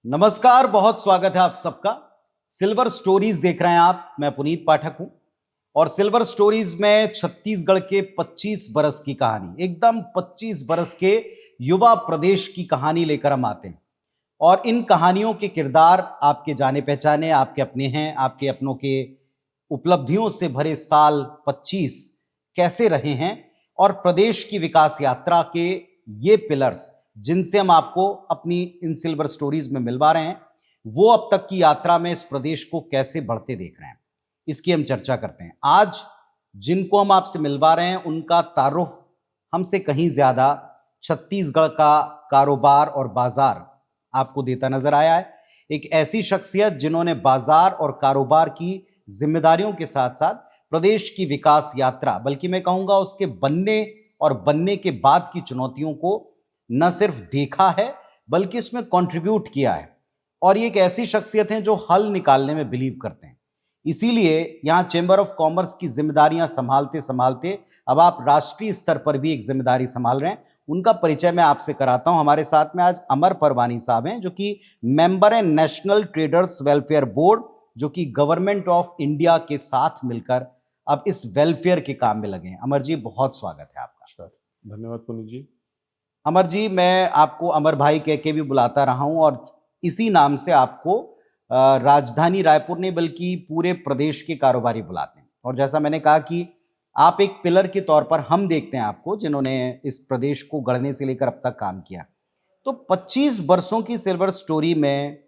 नमस्कार, बहुत स्वागत है आप सबका। सिल्वर स्टोरीज देख रहे हैं आप। मैं पुनीत पाठक हूं और सिल्वर स्टोरीज में छत्तीसगढ़ के 25 बरस की कहानी, एकदम 25 बरस के युवा प्रदेश की कहानी लेकर हम आते हैं। और इन कहानियों के किरदार आपके जाने पहचाने, आपके अपने हैं, आपके अपनों के उपलब्धियों से भरे साल 25 कैसे रहे हैं और प्रदेश की विकास यात्रा के ये पिलर्स जिनसे हम आपको अपनी इन सिल्वर स्टोरीज में मिलवा रहे हैं, वो अब तक की यात्रा में इस प्रदेश को कैसे बढ़ते देख रहे हैं, इसकी हम चर्चा करते हैं। आज जिनको हम आपसे मिलवा रहे हैं उनका तारुफ हमसे कहीं ज्यादा छत्तीसगढ़ का कारोबार और बाजार आपको देता नजर आया है। एक ऐसी शख्सियत जिन्होंने बाजार और कारोबार की जिम्मेदारियों के साथ साथ प्रदेश की विकास यात्रा, बल्कि मैं कहूंगा उसके बनने और बनने के बाद की चुनौतियों को न सिर्फ देखा है बल्कि इसमें कंट्रीब्यूट किया है। और ये एक ऐसी शख्सियत है जो हल निकालने में बिलीव करते हैं। इसीलिए यहां चेंबर ऑफ कॉमर्स की जिम्मेदारियां संभालते संभालते अब आप राष्ट्रीय स्तर पर भी एक जिम्मेदारी संभाल रहे हैं। उनका परिचय मैं आपसे कराता हूं। हमारे साथ में आज अमर परवानी साहब हैं, जो कि मेंबर है नेशनल ट्रेडर्स वेलफेयर बोर्ड, जो कि गवर्नमेंट ऑफ इंडिया के साथ मिलकर अब इस वेलफेयर के काम में लगे हैं। अमर जी, बहुत स्वागत है आपका। सर, धन्यवाद पुनीत जी। अमर जी, मैं आपको अमर भाई कह के भी बुलाता रहा हूं और इसी नाम से आपको राजधानी रायपुर नहीं बल्कि पूरे प्रदेश के कारोबारी बुलाते हैं। और जैसा मैंने कहा कि आप एक पिलर के तौर पर हम देखते हैं आपको, जिन्होंने इस प्रदेश को गढ़ने से लेकर अब तक काम किया। तो 25 वर्षों की सिल्वर स्टोरी में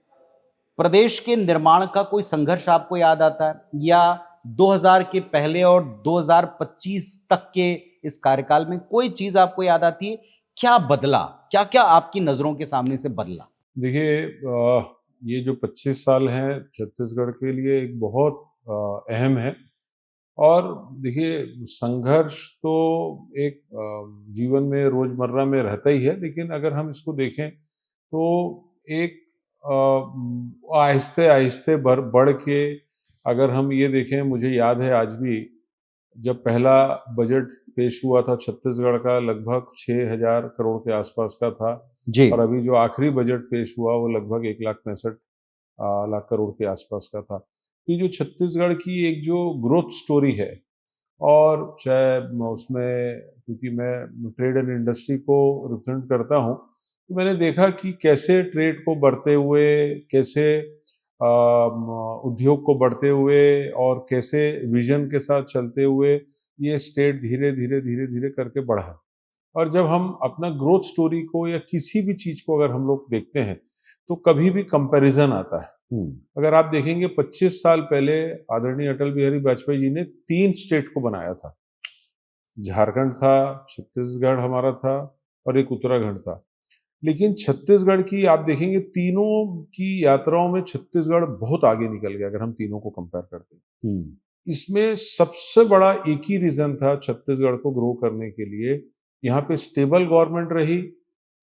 प्रदेश के निर्माण का कोई संघर्ष आपको याद आता है, या 2000 के पहले और 2025 तक के इस कार्यकाल में कोई चीज आपको याद आती है? क्या बदला, क्या क्या आपकी नजरों के सामने से बदला? देखिए, ये जो 25 साल हैं छत्तीसगढ़ के लिए एक बहुत अहम है। और देखिए, संघर्ष तो एक जीवन में रोजमर्रा में रहता ही है, लेकिन अगर हम इसको देखें तो एक आहिस्ते आहिस्ते बढ़ के अगर हम ये देखें, मुझे याद है आज भी जब पहला बजट पेश हुआ था छत्तीसगढ़ का, लगभग 6,000 करोड़ के आसपास का था। जी। और अभी जो आखिरी बजट पेश हुआ वो लगभग 1,65,00,000 लाख करोड़ के आसपास का था। ये जो छत्तीसगढ़ की एक जो ग्रोथ स्टोरी है, और चाहे उसमें, क्योंकि मैं ट्रेड एंड इंडस्ट्री को रिप्रेजेंट करता हूँ, तो मैंने देखा कि कैसे ट्रेड को बढ़ते हुए, कैसे उद्योग को बढ़ते हुए, और कैसे विजन के साथ चलते हुए ये स्टेट धीरे धीरे धीरे धीरे करके बढ़ा है। और जब हम अपना ग्रोथ स्टोरी को या किसी भी चीज को अगर हम लोग देखते हैं तो कभी भी कंपैरिजन आता है। अगर आप देखेंगे 25 साल पहले आदरणीय अटल बिहारी वाजपेयी जी ने 3 स्टेट को बनाया था। झारखंड था, छत्तीसगढ़ हमारा था, और एक उत्तराखंड था। लेकिन छत्तीसगढ़ की आप देखेंगे, तीनों की यात्राओं में छत्तीसगढ़ बहुत आगे निकल गया अगर हम तीनों को कंपेयर करते हैं। इसमें सबसे बड़ा एक ही रीजन था छत्तीसगढ़ को ग्रो करने के लिए, यहाँ पे स्टेबल गवर्नमेंट रही,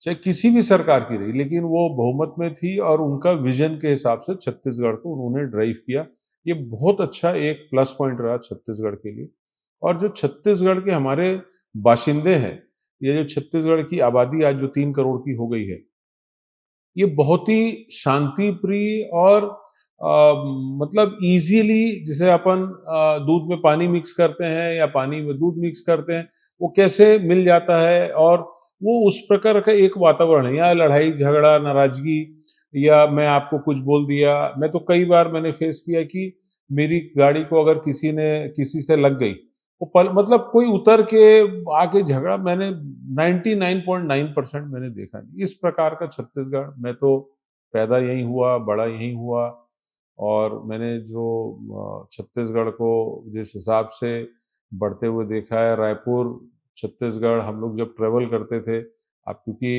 चाहे किसी भी सरकार की रही, लेकिन वो बहुमत में थी और उनका विजन के हिसाब से छत्तीसगढ़ को उन्होंने ड्राइव किया। ये बहुत अच्छा एक प्लस पॉइंट रहा छत्तीसगढ़ के लिए। और जो छत्तीसगढ़ के हमारे बाशिंदे हैं, ये जो छत्तीसगढ़ की आबादी आज जो 3 करोड़ की हो गई है, ये बहुत ही शांति प्रिय और मतलब इजीली, जिसे अपन दूध में पानी मिक्स करते हैं या पानी में दूध मिक्स करते हैं, वो कैसे मिल जाता है। और वो उस प्रकार का एक वातावरण है। यहाँ लड़ाई झगड़ा नाराजगी, या मैं आपको कुछ बोल दिया, मैं तो कई बार मैंने फेस किया कि मेरी गाड़ी को अगर किसी ने किसी से लग गई, वो मतलब कोई उतर के आके झगड़ा, मैंने 99.9% मैंने देखा नहीं। इस प्रकार का छत्तीसगढ़, मैं तो पैदा यहीं हुआ, बड़ा यहीं हुआ, और मैंने जो छत्तीसगढ़ को जिस हिसाब से बढ़ते हुए देखा है, रायपुर छत्तीसगढ़ हम लोग जब ट्रेवल करते थे, आप क्योंकि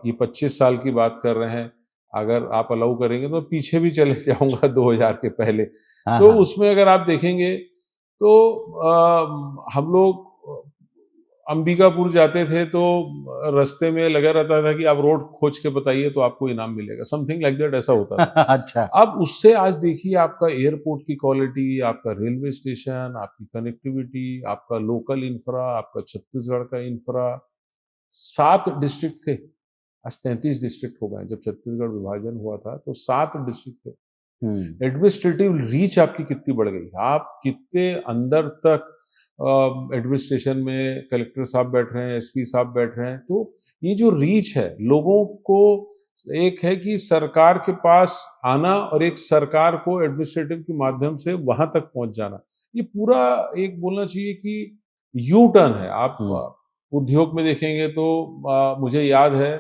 ये 25 साल की बात कर रहे हैं, अगर आप अलाउ करेंगे तो पीछे भी चले जाऊंगा 2000 के पहले। हाँ, तो हाँ। उसमें अगर आप देखेंगे तो हम लोग अंबिकापुर जाते थे तो रास्ते में लगा रहता था कि आप रोड खोज के बताइए तो आपको इनाम मिलेगा, समथिंग लाइक दैट, ऐसा होता था। अच्छा। अब उससे आज देखिए आपका एयरपोर्ट की क्वालिटी, आपका रेलवे स्टेशन, आपकी कनेक्टिविटी, आपका लोकल इंफ्रा, आपका छत्तीसगढ़ का इंफ्रा, 7 डिस्ट्रिक्ट थे, आज 33 डिस्ट्रिक्ट हो गए। जब छत्तीसगढ़ विभाजन हुआ था तो 7 डिस्ट्रिक्ट थे। हम्म। एडमिनिस्ट्रेटिव रीच आपकी कितनी बढ़ गई, आप कितने अंदर तक एडमिनिस्ट्रेशन में कलेक्टर साहब बैठ रहे हैं, एसपी साहब बैठ रहे हैं। तो ये जो रीच है लोगों को, एक है कि सरकार के पास आना और एक सरकार को एडमिनिस्ट्रेटिव के माध्यम से वहां तक पहुंच जाना, ये पूरा एक बोलना चाहिए कि यू टर्न है। आप उद्योग में देखेंगे तो मुझे याद है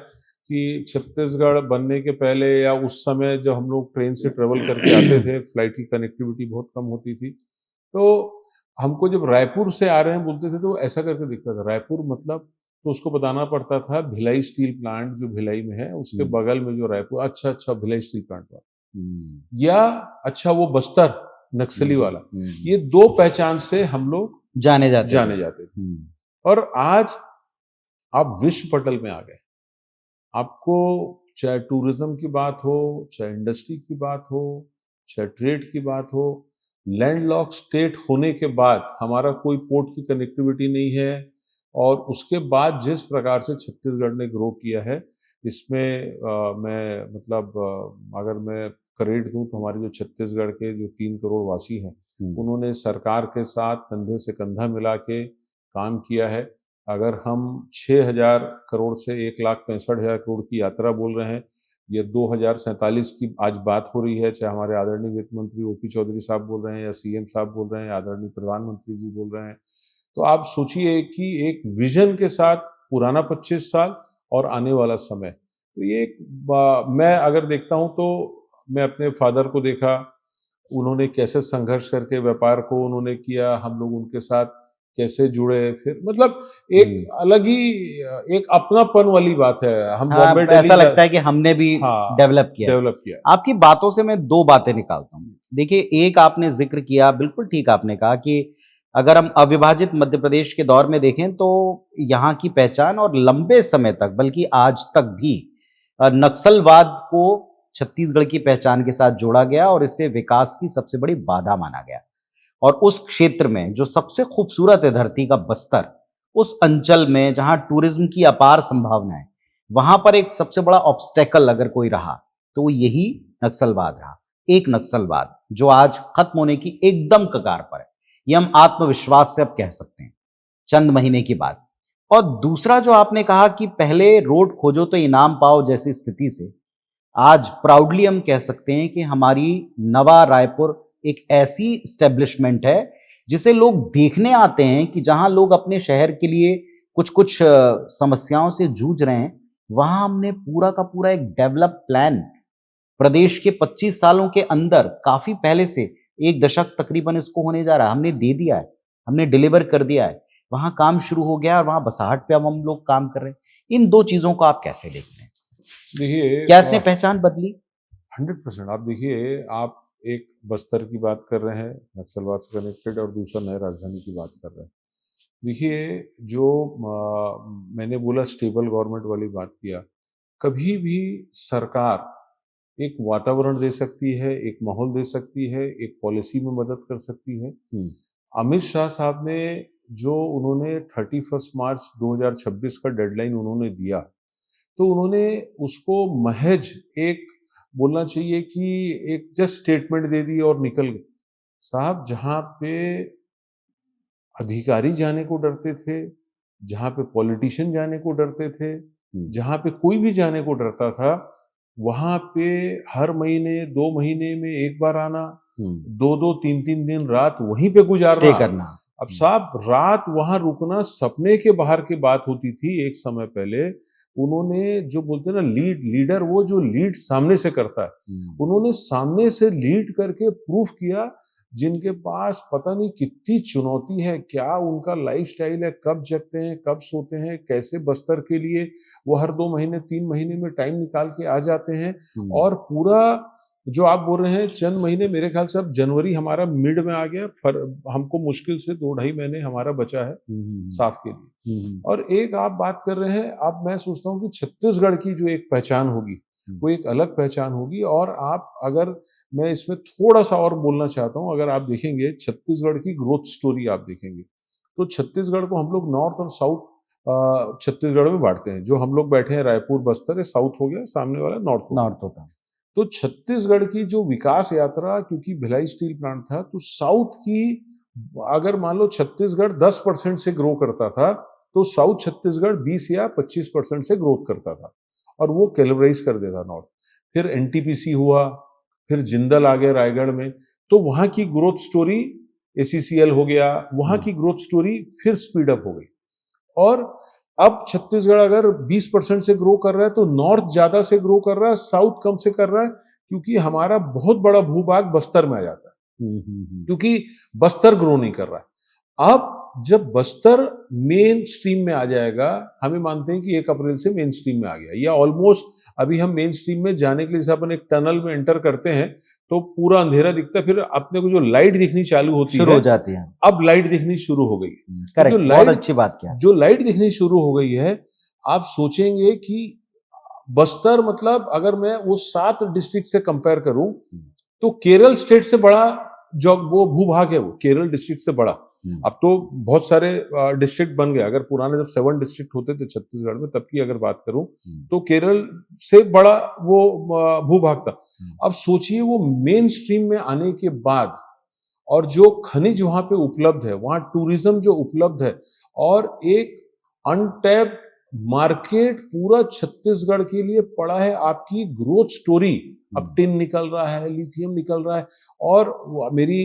कि छत्तीसगढ़ बनने के पहले या उस समय जब हम लोग ट्रेन से ट्रेवल करके आते थे, फ्लाइट की कनेक्टिविटी बहुत कम होती थी, तो हमको जब रायपुर से आ रहे हैं बोलते थे तो ऐसा करके दिखता था, रायपुर मतलब, तो उसको बताना पड़ता था भिलाई स्टील प्लांट जो भिलाई में है, उसके बगल में जो रायपुर, अच्छा अच्छा भिलाई स्टील प्लांट वाला, या अच्छा वो बस्तर नक्सली वाला, ये 2 पहचान से हम लोग जाने जाते थे। और आज आप विश्व पटल में आ गए। आपको चाहे टूरिज्म की बात हो, चाहे इंडस्ट्री की बात हो, चाहे ट्रेड की बात हो, लैंडलॉक स्टेट होने के बाद हमारा कोई पोर्ट की कनेक्टिविटी नहीं है, और उसके बाद जिस प्रकार से छत्तीसगढ़ ने ग्रो किया है, इसमें मैं मतलब अगर मैं क्रेडिट दूं तो हमारे जो छत्तीसगढ़ के जो 3 करोड़ वासी हैं, उन्होंने सरकार के साथ कंधे से कंधा मिला के काम किया है। अगर हम 6,000 करोड़ से 1,65,000 करोड़ की यात्रा बोल रहे हैं, ये 2047 की आज बात हो रही है, चाहे हमारे आदरणीय वित्त मंत्री ओपी चौधरी साहब बोल रहे हैं या सीएम साहब बोल रहे हैं, आदरणीय प्रधानमंत्री जी बोल रहे हैं। तो आप सोचिए कि एक विजन के साथ पुराना 25 साल और आने वाला समय। तो ये एक मैं अगर देखता हूं तो मैं अपने फादर को देखा, उन्होंने कैसे संघर्ष करके व्यापार को उन्होंने किया, हम लोग उनके साथ कैसे जुड़े, फिर मतलब एक अलग ही एक अपनापन वाली बात है। हम हाँ, बॉम्बे ऐसा लगता है कि हमने भी डेवलप किया। आपकी बातों से मैं 2 बातें निकालता हूँ। देखिए, एक आपने जिक्र किया, बिल्कुल ठीक आपने कहा कि अगर हम अविभाजित मध्य प्रदेश के दौर में देखें तो यहाँ की पहचान और लंबे समय तक, बल्कि आज तक भी नक्सलवाद को छत्तीसगढ़ की पहचान के साथ जोड़ा गया और इससे विकास की सबसे बड़ी बाधा माना गया। और उस क्षेत्र में जो सबसे खूबसूरत है धरती का बस्तर, उस अंचल में जहां टूरिज्म की अपार संभावना है, वहां पर एक सबसे बड़ा ऑब्स्टेकल अगर कोई रहा तो वो यही नक्सलवाद रहा। एक नक्सलवाद जो आज खत्म होने की एकदम कगार पर है, ये हम आत्मविश्वास से अब कह सकते हैं चंद महीने की बात। और दूसरा जो आपने कहा कि पहले रोड खोजो तो इनाम पाओ जैसी स्थिति से आज प्राउडली हम कह सकते हैं कि हमारी नवा रायपुर एक ऐसी स्टैब्लिशमेंट है जिसे लोग देखने आते हैं कि जहां लोग अपने शहर के लिए कुछ कुछ समस्याओं से जूझ रहे हैं, वहां हमने पूरा का पूरा एक डेवलप प्लान प्रदेश के 25 सालों के अंदर, काफी पहले से, 1 दशक तकरीबन इसको होने जा रहा है, हमने दे दिया है, हमने डिलीवर कर दिया है। वहां काम शुरू हो गया और वहां बसाहट पे अब हम लोग काम कर रहे हैं। इन 2 चीजों को आप कैसे देखते हैं? देखिए, क्या इसने पहचान बदली? 100% आप देखिए, आप एक बस्तर की बात कर रहे हैं नक्सलवाद से कनेक्टेड, और दूसरा नए राजधानी की बात कर रहे हैं। देखिए, जो मैंने बोला स्टेबल गवर्नमेंट वाली बात किया, कभी भी सरकार एक वातावरण दे सकती है, एक माहौल दे सकती है, एक पॉलिसी में मदद कर सकती है। अमित शाह साहब ने जो उन्होंने 31 मार्च 2026 का डेडलाइन उन्होंने दिया, तो उन्होंने उसको महज एक बोलना चाहिए कि एक जस्ट स्टेटमेंट दे दी और निकल गए। साहब, जहाँ पे अधिकारी जाने को डरते थे, जहाँ पे पॉलिटिशियन जाने को डरते थे, जहाँ पे कोई भी जाने को डरता था, वहाँ पे हर महीने 2 महीने में 1 बार आना, 2-2 3-3 दिन रात वहीं पे गुजारना। स्टे करना। अब साहब, रात वहां रुकना सपने के बाहर की बात होती थी। एक समय पहले उन्होंने जो बोलते हैं ना लीडर, वो जो लीड सामने से करता है, उन्होंने सामने से लीड करके प्रूफ किया। जिनके पास पता नहीं कितनी चुनौती है, क्या उनका लाइफस्टाइल है, कब जगते हैं, कब सोते हैं, कैसे बस्तर के लिए वो हर 2 महीने 3 महीने में टाइम निकाल के आ जाते हैं। और पूरा जो आप बोल रहे हैं चंद महीने, मेरे ख्याल से अब जनवरी हमारा मिड में आ गया, हमको मुश्किल से 2-2.5 महीने हमारा बचा है साफ के लिए। और एक आप बात कर रहे हैं, अब मैं सोचता हूँ कि छत्तीसगढ़ की जो एक पहचान होगी, वो एक अलग पहचान होगी। और आप अगर, मैं इसमें थोड़ा सा और बोलना चाहता हूँ, अगर आप देखेंगे छत्तीसगढ़ की ग्रोथ स्टोरी आप देखेंगे, तो छत्तीसगढ़ को हम लोग नॉर्थ और साउथ छत्तीसगढ़ में बांटते हैं। जो हम लोग बैठे हैं रायपुर बस्तर, ये साउथ हो गया, सामने वाला नॉर्थ हो गया। नॉर्थ होता है। तो छत्तीसगढ़ की जो विकास यात्रा, क्योंकि भिलाई स्टील प्लांट था, तो साउथ की, अगर मान लो छत्तीसगढ़ 10% से ग्रो करता था, तो साउथ छत्तीसगढ़ 20 या 25% से ग्रोथ करता था, और वो कैलिब्राइज कर देता नॉर्थ। फिर एनटीपीसी हुआ, फिर जिंदल आ गया रायगढ़ में, तो वहां की ग्रोथ स्टोरी, एसीसीएल हो गया, वहां की ग्रोथ स्टोरी फिर स्पीड अप हो गई। और अब छत्तीसगढ़ अगर 20% से ग्रो कर रहा है, तो नॉर्थ ज्यादा से ग्रो कर रहा है, साउथ कम से कर रहा है, क्योंकि हमारा बहुत बड़ा भूभाग बस्तर में आ जाता है, क्योंकि बस्तर ग्रो नहीं कर रहा है। अब जब बस्तर मेन स्ट्रीम में आ जाएगा, हमें मानते हैं कि 1 अप्रैल से मेन स्ट्रीम में आ गया, या ऑलमोस्ट अभी हम मेन स्ट्रीम में जाने के लिए, जैसे अपन एक टनल में एंटर करते हैं तो पूरा अंधेरा दिखता है, फिर अपने को जो लाइट दिखनी चालू होती शुरू है, हो जाती है। अब लाइट दिखनी शुरू हो गई। तो करेक्ट, जो बहुत लाइट, अच्छी बात किया। जो लाइट दिखनी शुरू हो गई है, आप सोचेंगे कि बस्तर, मतलब अगर मैं वो 7 डिस्ट्रिक्ट से कंपेयर करूं, तो केरल स्टेट से बड़ा जो वो भूभाग है, वो केरल डिस्ट्रिक्ट से बड़ा। अब तो बहुत सारे डिस्ट्रिक्ट बन गए। अगर पुराने जब 7 डिस्ट्रिक्ट होते थे छत्तीसगढ़ में, तब की अगर बात करूं, तो केरल से बड़ा वो भूभाग था। अब सोचिए, वो मेन स्ट्रीम में आने के बाद, और जो खनिज वहां पे उपलब्ध है, वहां टूरिज्म जो उपलब्ध है, और एक अनटैप्ड मार्केट पूरा छत्तीसगढ़ के लिए पड़ा है। आपकी ग्रोथ स्टोरी, अब टिन निकल रहा है, लिथियम निकल रहा है। और मेरी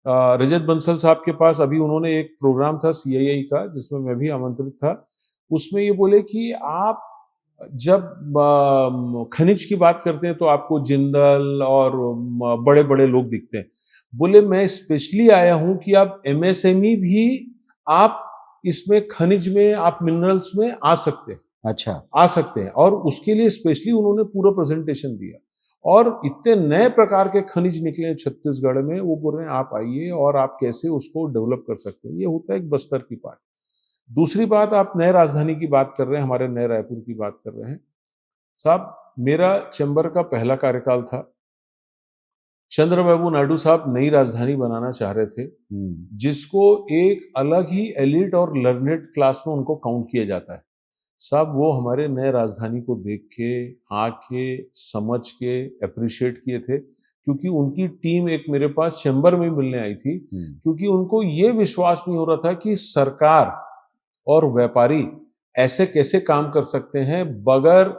रजत बंसल साहब के पास अभी उन्होंने एक प्रोग्राम था सीआईआई का, जिसमें मैं भी आमंत्रित था। उसमें ये बोले कि आप जब खनिज की बात करते हैं, तो आपको जिंदल और बड़े बड़े लोग दिखते हैं। बोले मैं स्पेशली आया हूं कि आप एमएसएमई भी, आप इसमें खनिज में, आप मिनरल्स में आ सकते हैं। अच्छा, आ सकते हैं, और उसके लिए स्पेशली उन्होंने पूरा प्रेजेंटेशन दिया। और इतने नए प्रकार के खनिज निकले हैं छत्तीसगढ़ में, वो बोल रहे हैं आप आइए और आप कैसे उसको डेवलप कर सकते हैं। ये होता है एक बस्तर की पार्ट। दूसरी बात, आप नए राजधानी की बात कर रहे हैं, हमारे नए रायपुर की बात कर रहे हैं। साहब, मेरा चैम्बर का पहला कार्यकाल था। चंद्रबाबू नायडू साहब नई राजधानी बनाना चाह रहे थे, जिसको एक अलग ही एलिट और लर्नेड क्लास में उनको काउंट किया जाता है। साहब, वो हमारे नए राजधानी को देख के, आके, समझ के अप्रिशिएट किए थे, क्योंकि उनकी टीम एक मेरे पास चैम्बर में मिलने आई थी, क्योंकि उनको ये विश्वास नहीं हो रहा था कि सरकार और व्यापारी ऐसे कैसे काम कर सकते हैं, बगैर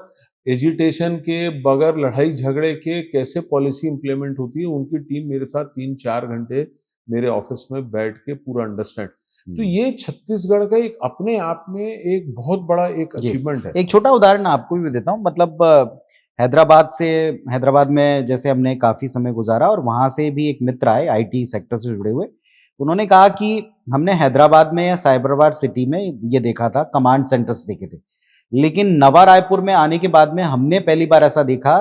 एजिटेशन के, बगैर लड़ाई झगड़े के कैसे पॉलिसी इंप्लीमेंट होती है। उनकी टीम मेरे साथ 3-4 घंटे मेरे ऑफिस में बैठ के पूरा अंडरस्टैंड। तो ये छत्तीसगढ़ का एक अपने आप में एक बहुत बड़ा एक अचीवमेंट है। एक छोटा उदाहरण आपको भी देता हूँ। मतलब हैदराबाद में जैसे हमने काफी समय गुजारा, और वहां से भी एक मित्र आए आईटी सेक्टर से जुड़े हुए। उन्होंने कहा कि हमने हैदराबाद में या साइबराबाद सिटी में ये देखा था, कमांड सेंटर्स देखे थे, लेकिन नवा रायपुर में आने के बाद में हमने पहली बार ऐसा देखा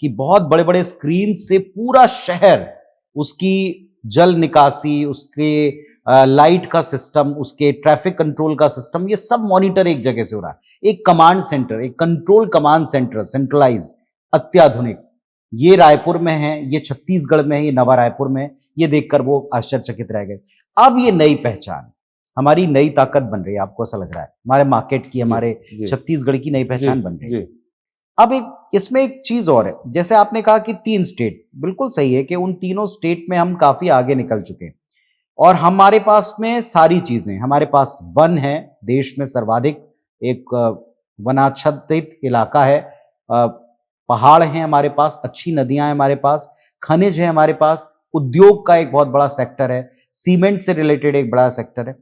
कि बहुत बड़े बड़े स्क्रीन से पूरा शहर, उसकी जल निकासी, उसके लाइट का सिस्टम, उसके ट्रैफिक कंट्रोल का सिस्टम, ये सब मॉनिटर एक जगह से हो रहा है। एक कमांड सेंटर, एक कंट्रोल कमांड सेंटर, सेंट्रलाइज, अत्याधुनिक, ये रायपुर में है, ये छत्तीसगढ़ में है, ये नवा रायपुर में है। ये देखकर वो आश्चर्यचकित रह गए। अब ये नई पहचान, हमारी नई ताकत बन रही है। आपको ऐसा लग रहा है हमारे मार्केट की, हमारे छत्तीसगढ़ की नई पहचान बन रही है। अब एक इसमें एक चीज और है, जैसे आपने कहा कि 3 स्टेट, बिल्कुल सही है कि उन तीनों स्टेट में हम काफी आगे निकल चुके हैं, और हमारे पास में सारी चीजें, हमारे पास वन है, देश में सर्वाधिक एक वनाच्छादित इलाका है, पहाड़ हैं हमारे पास, अच्छी नदियां हैं हमारे पास, खनिज है हमारे पास, उद्योग का एक बहुत बड़ा सेक्टर है, सीमेंट से रिलेटेड एक बड़ा सेक्टर है।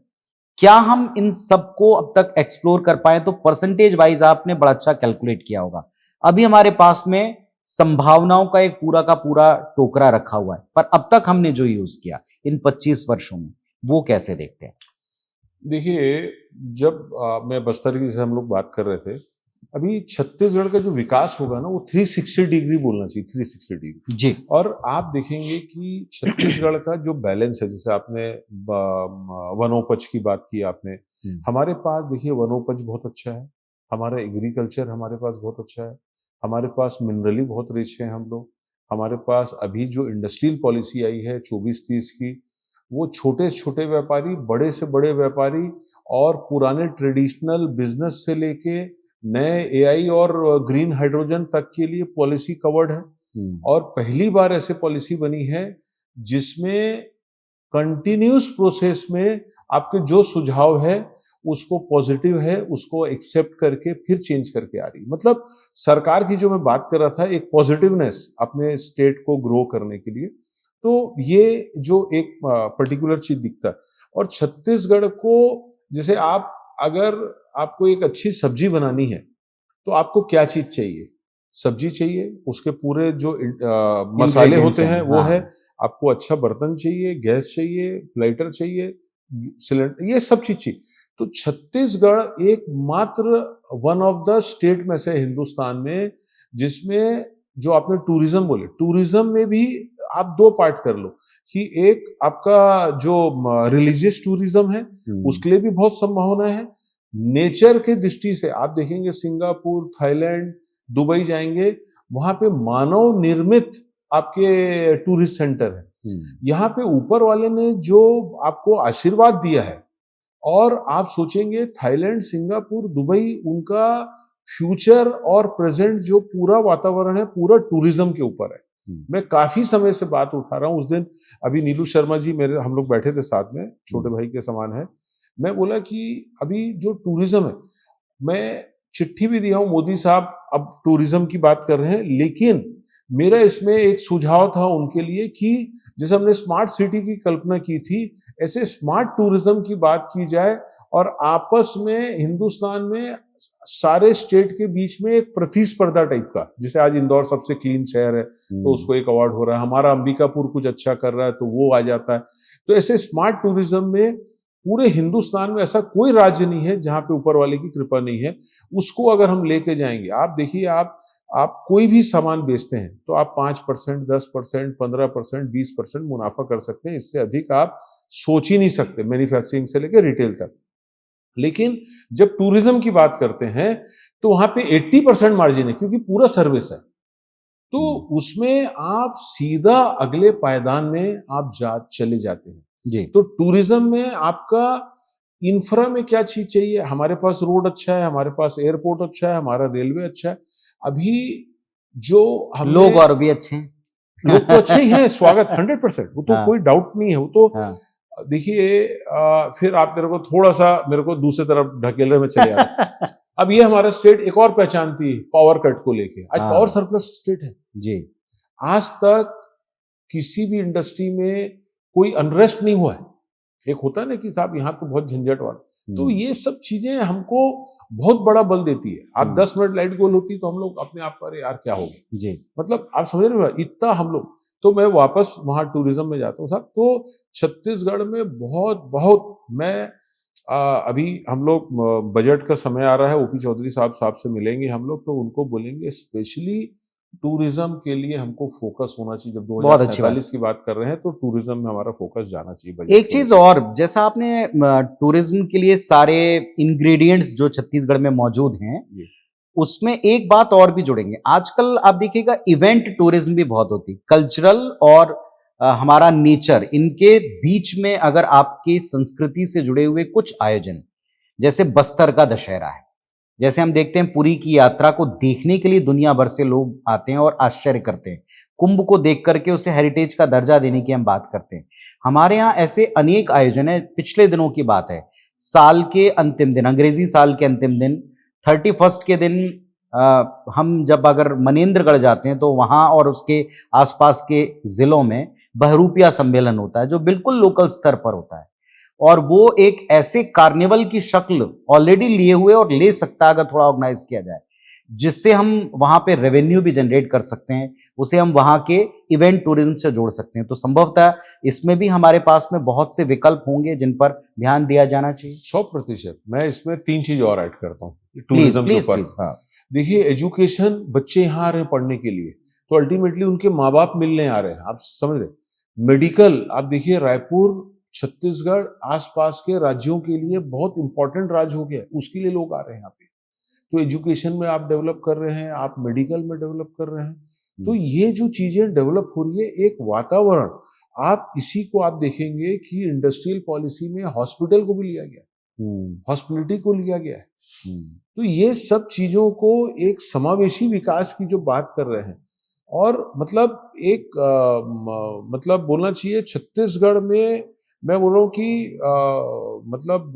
क्या हम इन सबको अब तक एक्सप्लोर कर पाए? तो परसेंटेज वाइज आपने बड़ा अच्छा कैलकुलेट किया होगा। अभी हमारे पास में संभावनाओं का एक पूरा का पूरा टोकरा रखा हुआ है, पर अब तक हमने जो यूज किया इन 25 वर्षों में, वो कैसे देखते हैं? देखिए, जब मैं बस्तर की, जैसे हम लोग बात कर रहे थे, अभी छत्तीसगढ़ का जो विकास होगा ना, वो 360 डिग्री बोलना चाहिए, 360 डिग्री जी। और आप देखेंगे कि छत्तीसगढ़ का जो बैलेंस है, जैसे आपने वनोपज की बात की आपने, हमारे पास देखिए वनोपज बहुत अच्छा है, हमारा एग्रीकल्चर हमारे पास बहुत अच्छा है, हमारे पास मिनरली बहुत रिच है हम लोग, हमारे पास अभी जो इंडस्ट्रियल पॉलिसी आई है 24-30 की, वो छोटे से छोटे व्यापारी, बड़े से बड़े व्यापारी और पुराने ट्रेडिशनल बिजनेस से लेके नए एआई और ग्रीन हाइड्रोजन तक के लिए पॉलिसी कवर्ड है। और पहली बार ऐसे पॉलिसी बनी है जिसमें कंटिन्यूस प्रोसेस में आपके जो सुझाव है उसको पॉजिटिव है उसको एक्सेप्ट करके फिर चेंज करके आ रही। मतलब सरकार की जो मैं बात कर रहा था एक पॉजिटिवनेस अपने स्टेट को ग्रो करने के लिए, तो ये जो एक पर्टिकुलर चीज दिखता है। और छत्तीसगढ़ को जैसे आप अगर आपको एक अच्छी सब्जी बनानी है तो आपको क्या चीज चाहिए? सब्जी चाहिए, उसके पूरे जो मसाले होते हैं वो है, आपको अच्छा बर्तन चाहिए, गैस चाहिए, लाइटर चाहिए, सिलेंडर, ये सब चीज चाहिए। तो छत्तीसगढ़ एकमात्र वन ऑफ द स्टेट में से हिंदुस्तान में जिसमें जो आपने टूरिज्म बोले, टूरिज्म में भी आप दो पार्ट कर लो कि एक आपका जो रिलीजियस टूरिज्म है उसके लिए भी बहुत संभावना है। नेचर के दृष्टि से आप देखेंगे सिंगापुर, थाईलैंड, दुबई जाएंगे, वहां पे मानव निर्मित आपके टूरिस्ट सेंटर है। यहाँ पे ऊपर वाले ने जो आपको आशीर्वाद दिया है, और आप सोचेंगे थाईलैंड, सिंगापुर, दुबई, उनका फ्यूचर और प्रेजेंट जो पूरा वातावरण है पूरा टूरिज्म के ऊपर है। मैं काफी समय से बात उठा रहा हूं। उस दिन अभी नीलू शर्मा जी मेरे, हम लोग बैठे थे साथ में, छोटे भाई के समान है। मैं बोला कि अभी जो टूरिज्म है, मैं चिट्ठी भी दिया हूं, मोदी साहब अब टूरिज्म की बात कर रहे हैं, लेकिन मेरा इसमें एक सुझाव था उनके लिए कि जैसे हमने स्मार्ट सिटी की कल्पना की थी, ऐसे स्मार्ट टूरिज्म की बात की जाए और आपस में हिंदुस्तान में सारे स्टेट के बीच में एक प्रतिस्पर्धा टाइप का, जैसे आज इंदौर सबसे क्लीन शहर है तो उसको एक अवार्ड हो रहा है, हमारा अंबिकापुर कुछ अच्छा कर रहा है तो वो आ जाता है। तो ऐसे स्मार्ट टूरिज्म में पूरे हिंदुस्तान में ऐसा कोई राज्य नहीं है जहां पे ऊपर वाले की कृपा नहीं है। उसको अगर हम लेके जाएंगे, आप देखिए, आप कोई भी सामान बेचते हैं तो आप 5%, 10%, 15%, 20% मुनाफा कर सकते हैं। इससे अधिक आप सोच ही नहीं सकते, मैन्युफैक्चरिंग से लेकर रिटेल तक। लेकिन जब टूरिज्म की बात करते हैं तो वहां पे 80% मार्जिन है, क्योंकि पूरा सर्विस है। तो उसमें आप सीधा अगले पायदान में आप चले जाते हैं जी। तो टूरिज्म में आपका इंफ्रा में क्या चीज चाहिए? हमारे पास रोड अच्छा है, हमारे पास एयरपोर्ट अच्छा है, हमारा रेलवे अच्छा है। अभी जो हम लोग और भी अच्छे हैं, लोग तो अच्छे ही हैं, स्वागत 100%, वो तो कोई डाउट नहीं है। वो तो देखिए, फिर आप मेरे को थोड़ा सा मेरे को दूसरी तरफ ढकेलने में चले आ रहे। अब ये हमारा स्टेट एक और पहचान थी पावर कट को लेके, आज पावर सरप्लस स्टेट है जी। आज तक किसी भी इंडस्ट्री में कोई अनरेस्ट नहीं हुआ है। एक होता है ना कि साहब यहाँ तो बहुत झंझट वाला, तो ये सब चीजें हमको बहुत बड़ा बल देती है। आप 10 मिनट लाइट गोल होती तो हम लोग अपने आप पर यार क्या हो गया जी, मतलब आप समझ रहे हो इतना हम लोग। तो मैं वापस वहां टूरिज्म में जाता हूँ साहब। तो छत्तीसगढ़ में बहुत बहुत मैं अभी हम लोग बजट का समय आ रहा है, ओपी चौधरी साहब से मिलेंगे हम लोग, तो उनको बोलेंगे स्पेशली टूरिज्म के लिए हमको फोकस होना चाहिए। जब 2047 की बात कर रहे हैं तो टूरिज्म में हमारा फोकस जाना चाहिए। एक चीज और, जैसा आपने टूरिज्म के लिए सारे इंग्रेडिएंट्स जो छत्तीसगढ़ में मौजूद हैं, उसमें एक बात और भी जुड़ेंगे। आजकल आप देखिएगा इवेंट टूरिज्म भी बहुत होती है। कल्चरल और हमारा नेचर, इनके बीच में अगर आपकी संस्कृति से जुड़े हुए कुछ आयोजन, जैसे बस्तर का दशहरा है, जैसे हम देखते हैं पुरी की यात्रा को देखने के लिए दुनिया भर से लोग आते हैं और आश्चर्य करते हैं। कुंभ को देख करके उसे हेरिटेज का दर्जा देने की हम बात करते हैं। हमारे यहाँ ऐसे अनेक आयोजन है। पिछले दिनों की बात है, साल के अंतिम दिन, अंग्रेजी साल के अंतिम दिन 31 के दिन हम जब अगर मनेन्द्रगढ़ जाते हैं तो वहां और उसके आसपास के जिलों में बहरूपिया सम्मेलन होता है, जो बिल्कुल लोकल स्तर पर होता है। और वो एक ऐसे कार्निवल की शक्ल ऑलरेडी लिए हुए और ले सकता है अगर थोड़ा ऑर्गेनाइज किया जाए, जिससे हम वहां पे रेवेन्यू भी जनरेट कर सकते हैं, उसे हम वहां के इवेंट टूरिज्म से जोड़ सकते हैं। तो संभवतः इसमें भी हमारे पास में बहुत से विकल्प होंगे जिन पर ध्यान दिया जाना चाहिए। 100%। मैं इसमें 3 चीज और ऐड करता हूँ टूरिज्म के ऊपर। देखिए, एजुकेशन, बच्चे यहाँ आ रहे हैं पढ़ने के लिए, तो अल्टीमेटली उनके माँ बाप मिलने आ रहे हैं, आप समझ रहे। मेडिकल, आप देखिए रायपुर, छत्तीसगढ़, आसपास के राज्यों के लिए बहुत इंपॉर्टेंट राज्य हो गया, उसके लिए लोग आ रहे हैं यहाँ पे। तो एजुकेशन में आप डेवलप कर रहे हैं, आप मेडिकल में डेवलप कर रहे हैं। तो ये जो चीजें डेवलप हो रही है, एक वातावरण, आप इसी को आप देखेंगे कि इंडस्ट्रियल पॉलिसी में हॉस्पिटल को भी लिया गया। हॉस्पिटलिटी को लिया गया है। तो ये सब चीजों को एक समावेशी विकास की जो बात कर रहे हैं, और मतलब एक मतलब बोलना चाहिए छत्तीसगढ़ में, मैं बोल रहा हूँ कि मतलब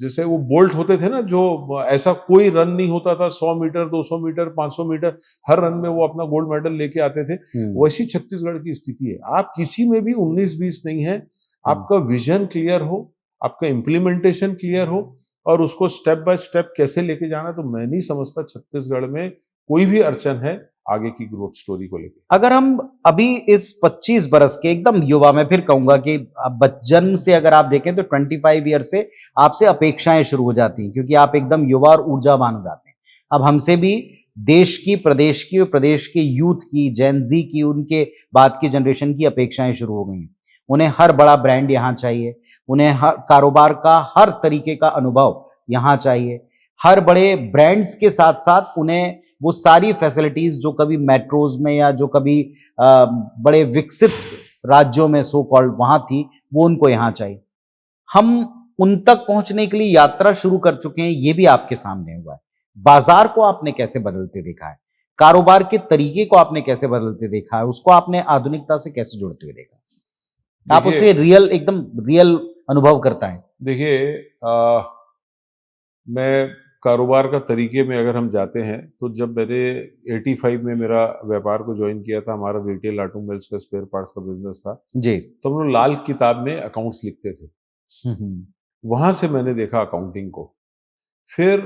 जैसे वो बोल्ट होते थे ना, जो ऐसा कोई रन नहीं होता था 100 मीटर 200 मीटर 500 मीटर, हर रन में वो अपना गोल्ड मेडल लेके आते थे, वैसी छत्तीसगढ़ की स्थिति है। आप किसी में भी 19-20 नहीं है, आपका विजन क्लियर हो, आपका इम्प्लीमेंटेशन क्लियर हो, और उसको स्टेप बाय स्टेप कैसे लेके जाना, तो मैं नहीं समझता छत्तीसगढ़ में कोई भी अड़चन है आगे की ग्रोथ स्टोरी को लेकर। अगर हम अभी इस 25 बरस के एकदम युवा, मैं फिर कहूंगा कि अब जन्म से अगर आप देखें तो 25 ईयर से आपसे अपेक्षाएं शुरू हो जाती हैं, क्योंकि आप एकदम युवा और ऊर्जावान हो जाते हैं। अब हमसे भी देश की, प्रदेश की और प्रदेश के यूथ की, जेन जी की, उनके बाद की जनरेशन की अपेक्षाएं शुरू हो गई हैं। उन्हें हर बड़ा ब्रांड यहाँ चाहिए, उन्हें कारोबार का हर तरीके का अनुभव यहाँ चाहिए। हर बड़े ब्रांड्स के साथ साथ उन्हें वो सारी फैसिलिटीज जो कभी मेट्रोज में या जो कभी बड़े विकसित राज्यों में सो कॉल्ड वहां थी, वो उनको यहाँ चाहिए। हम उन तक पहुंचने के लिए यात्रा शुरू कर चुके हैं, ये भी आपके सामने हुआ है। बाजार को आपने कैसे बदलते देखा है, कारोबार के तरीके को आपने कैसे बदलते देखा है, उसको आपने आधुनिकता से कैसे जोड़ते हुए देखा, आप उससे रियल, एकदम रियल अनुभव करता है। देखिए, मैं कारोबार का तरीके में अगर हम जाते हैं, तो जब मैंने 85 में मेरा व्यापार को ज्वाइन किया था, हमारा रिटेल ऑटो मोबाइल्स का स्पेयर पार्ट्स का बिजनेस था जी, तो हम लोग लाल किताब में अकाउंट्स लिखते थे। वहां से मैंने देखा अकाउंटिंग को। फिर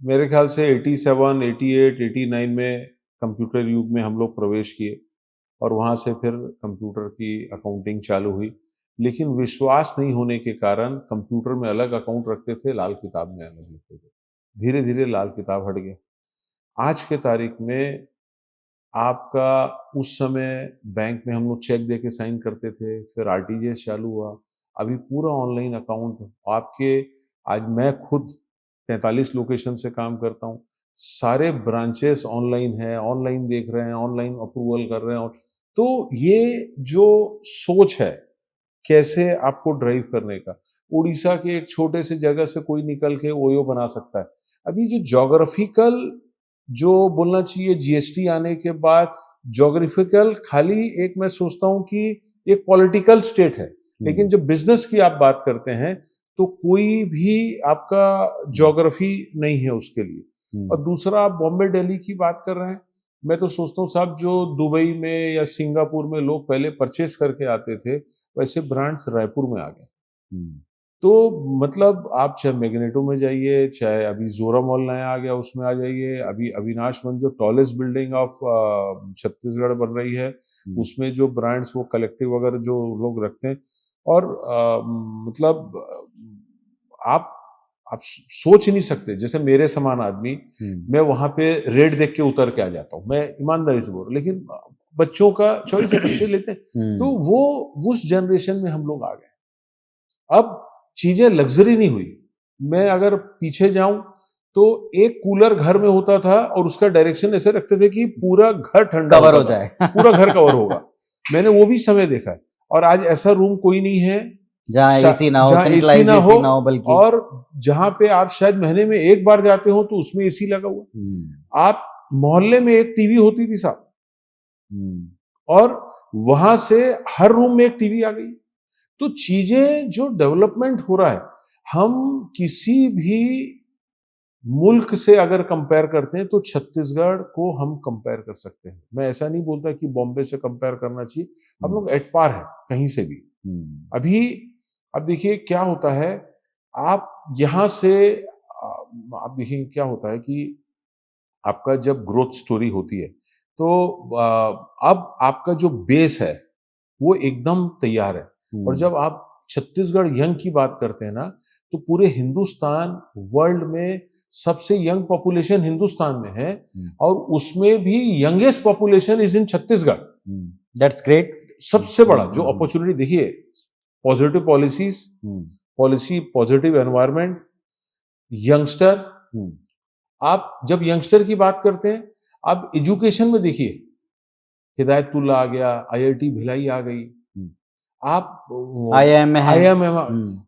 मेरे ख्याल से 87, 88, 89 में कंप्यूटर युग में हम लोग प्रवेश किए, और वहां से फिर कंप्यूटर की अकाउंटिंग चालू हुई। लेकिन विश्वास नहीं होने के कारण कंप्यूटर में अलग अकाउंट रखते थे, लाल किताब में अलग लिखते थे। धीरे धीरे लाल किताब हट गया। आज के तारीख में आपका, उस समय बैंक में हम लोग चेक दे के साइन करते थे, फिर आरटीजीएस चालू हुआ, अभी पूरा ऑनलाइन अकाउंट आपके। आज मैं खुद 43 लोकेशन से काम करता हूँ, सारे ब्रांचेस ऑनलाइन है, ऑनलाइन देख रहे हैं, ऑनलाइन अप्रूवल कर रहे हैं। तो ये जो सोच है कैसे आपको ड्राइव करने का, उड़ीसा के एक छोटे से जगह से कोई निकल के ओयो बना सकता है। अभी जो ज्योग्राफिकल, जो बोलना चाहिए जीएसटी आने के बाद ज्योग्राफिकल, खाली एक मैं सोचता हूं कि एक पॉलिटिकल स्टेट है, लेकिन जब बिजनेस की आप बात करते हैं तो कोई भी आपका ज्योग्राफी नहीं है उसके लिए। और दूसरा, आप बॉम्बे दिल्ली की बात कर रहे हैं, मैं तो सोचता हूँ साहब, जो दुबई में या सिंगापुर में लोग पहले परचेस करके आते थे, वैसे ब्रांड्स रायपुर में आ गए। तो मतलब आप चाहे मैग्नेटो में जाइए, चाहे अभी जोरा मॉल नया आ गया उसमें आ जाइए, अभी अविनाश वन जो टॉलेस्ट बिल्डिंग ऑफ छत्तीसगढ़ बन रही है, उसमें जो ब्रांड्स वो कलेक्टिव वगैरह जो लोग रखते हैं, और मतलब आप सोच नहीं सकते, जैसे मेरे समान आदमी, मैं वहां पे रेट देख के उतर के आ जाता हूँ, मैं ईमानदारी से बोल रहा हूँ, लेकिन बच्चों का चॉइस है, बच्चे लेते हैं। तो वो उस जनरेशन में हम लोग आ गए। अब चीजें लग्जरी नहीं हुई। मैं अगर पीछे जाऊं तो एक कूलर घर में होता था और उसका डायरेक्शन ऐसे रखते थे कि पूरा घर ठंडा कवर हो जाए, पूरा घर कवर होगा। मैंने वो भी समय देखा है। और आज ऐसा रूम कोई नहीं है जहां एसी ना हो, एसी ना हो, बल्कि और जहां पे आप शायद महीने में एक बार जाते हो तो उसमें एसी लगा हुआ। आप मोहल्ले में एक टीवी होती थी साहब, और वहां से हर रूम में एक टीवी आ गई। तो चीजें जो डेवलपमेंट हो रहा है, हम किसी भी मुल्क से अगर कंपेयर करते हैं तो छत्तीसगढ़ को हम कंपेयर कर सकते हैं। मैं ऐसा नहीं बोलता कि बॉम्बे से कंपेयर करना चाहिए, हम लोग एट पार है कहीं से भी। अभी अब देखिए क्या होता है, आप यहां से आप देखिए क्या होता है कि आपका जब ग्रोथ स्टोरी होती है तो अब आपका जो बेस है वो एकदम तैयार है। और जब आप छत्तीसगढ़ यंग की बात करते हैं ना, तो पूरे हिंदुस्तान, वर्ल्ड में सबसे यंग पॉपुलेशन हिंदुस्तान में है, और उसमें भी youngest population is in Chhattisgarh. That's great. सबसे बड़ा जो अपॉर्चुनिटी देखिए, positive policies, positive environment, youngster. आप जब यंगस्टर की बात करते हैं, आप एजुकेशन में देखिए, हिदायतुल्ला आ गया, आईआईटी भिलाई आ गई, आप IIM,